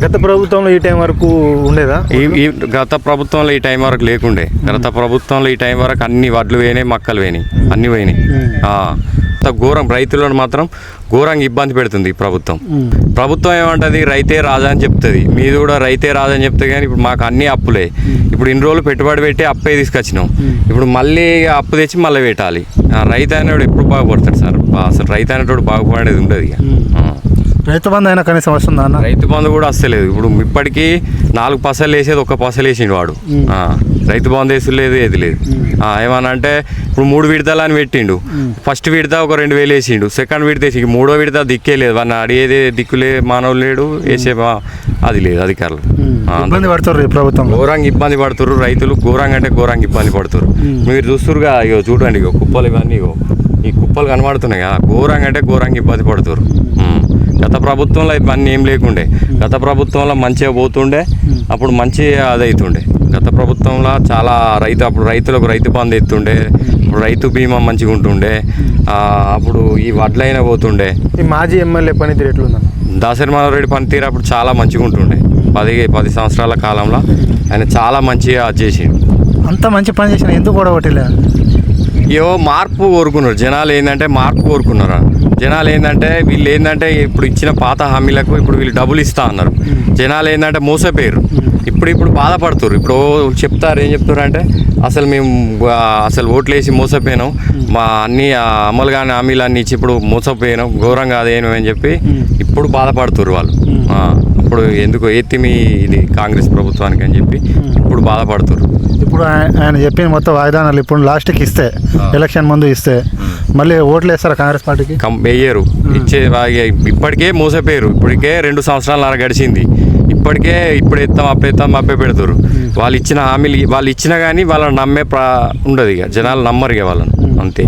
గత ప్రభుత్వంలో ఈ టైం వరకు ఉండేదా? ఈ గత ప్రభుత్వంలో ఈ టైం వరకు లేకుండే. గత ప్రభుత్వంలో ఈ టైం వరకు అన్ని వడ్లు పోయినాయి, మక్కలు పోయినాయి, అన్నీ పోయినాయి. ఘోరం, రైతులను మాత్రం ఘోరంగా ఇబ్బంది పెడుతుంది ఈ ప్రభుత్వం. ప్రభుత్వం ఏమంటుంది, రైతే రాజా అని చెప్తుంది. మీది కూడా రైతే రాజా అని చెప్తే కానీ ఇప్పుడు మాకు అన్నీ అప్పులే. ఇప్పుడు ఇన్ని రోజులు పెట్టుబడి పెట్టి అప్పే తీసుకొచ్చినాం, ఇప్పుడు మళ్ళీ అప్పు తెచ్చి మళ్ళీ పెట్టాలి. రైతు అనేవాడు ఎప్పుడు బాగుపడతాడు సార్? అసలు రైతు అనేవాడు బాగుపడేది ఉండదు. ఇక రైతు బంధు అయినా కనీసం వస్తుందా అన్న? రైతు బంధు కూడా వస్తలేదు. ఇప్పుడు ఇప్పటికీ 4 పసలు వేసేది 1 పసలు వేసిండు వాడు. రైతు బంధు వేసు లేదు, ఏది లేదు. ఏమన్నా అంటే ఇప్పుడు 3 విడతలు అని పెట్టిండు. ఫస్ట్ విడత ఒక 2,000 వేసిండు, సెకండ్ విడత వేసి 3వ విడత దిక్కే లేదు. వాడిని అడిగేది దిక్కులే, మానవులు లేడు, వేసే అది లేదు అధికారులు. ఇబ్బంది పడుతున్నారు ఈ ప్రభుత్వం, ఘోరంగా ఇబ్బంది పడుతున్నారు రైతులు. ఘోరంగా అంటే ఘోరంగా ఇబ్బంది పడుతున్నారు. మీరు చూస్తురుగా, ఇగో చూడండి, ఇగో కుప్పలు ఇవన్నీ, ఇగో ఈ కుప్పలు కనబడుతున్నాయి కదా. ఘోరంగా అంటే ఘోరంగా ఇబ్బంది పడుతున్నారు. గత ప్రభుత్వంలో ఇవన్నీ ఏం లేకుండే. గత ప్రభుత్వంలో మంచిగా పోతుండే, అప్పుడు మంచి అదైతుండే. గత ప్రభుత్వంలో చాలా అప్పుడు రైతులకు రైతు బంధు ఎత్తుండే, ఇప్పుడు రైతు బీమా మంచిగా ఉంటుండే, అప్పుడు ఈ వడ్లైనా పోతుండే. ఈ మాజీ ఎమ్మెల్యే పనితీరు ఎట్లుందన్న? దాసరి మనోహర్ రెడ్డి పనితీరు అప్పుడు చాలా మంచిగా ఉంటుండే. 10 సంవత్సరాల కాలంలో ఆయన చాలా మంచిగా చేసిండు. అంత మంచి పని చేసిన ఎందుకు కూడా ఒకటిలే? ఏవో మార్పు కోరుకున్నారు జనాలు. ఏంటంటే మార్పు కోరుకున్నారు జనాలు. ఏంటంటే వీళ్ళు ఏంటంటే ఇప్పుడు ఇచ్చిన పాత హామీలకు ఇప్పుడు వీళ్ళు డబ్బులు ఇస్తా అన్నారు. జనాలు ఏంటంటే మోసపోయారు. ఇప్పుడు బాధపడుతున్నారు. ఇప్పుడు చెప్తారు, ఏం చెప్తారు అంటే అసలు ఓట్లు వేసి మోసపోయినాం, మా అన్ని అమలు కాని హామీలు అన్నీ ఇచ్చి ఇప్పుడు మోసపోయినాం, ఘోరంగా అదేను అని చెప్పి ఇప్పుడు బాధపడుతున్నారు వాళ్ళు. ఇప్పుడు ఎందుకు ఎత్తిమి ఇది కాంగ్రెస్ ప్రభుత్వానికి అని చెప్పి ఇప్పుడు బాధపడుతున్నారు. ఇప్పుడు ఆయన చెప్పిన మొత్తం వాగ్దానాలు ఇప్పుడు లాస్ట్కి ఇస్తే, ఎలక్షన్ ముందు ఇస్తే మళ్ళీ ఓట్లు వేస్తారా కాంగ్రెస్ పార్టీకి? వేయరు. ఇప్పటికే మోసపోయారు. ఇప్పటికే 2 సంవత్సరాల గడిచింది. ఇప్పుడు ఎత్తాం అప్పే పెడతారు. వాళ్ళు ఇచ్చిన హామీలు వాళ్ళు ఇచ్చినా కానీ వాళ్ళని నమ్మే ఉండదు. ఇక జనాలు నమ్మరు ఇక వాళ్ళని, అంతే.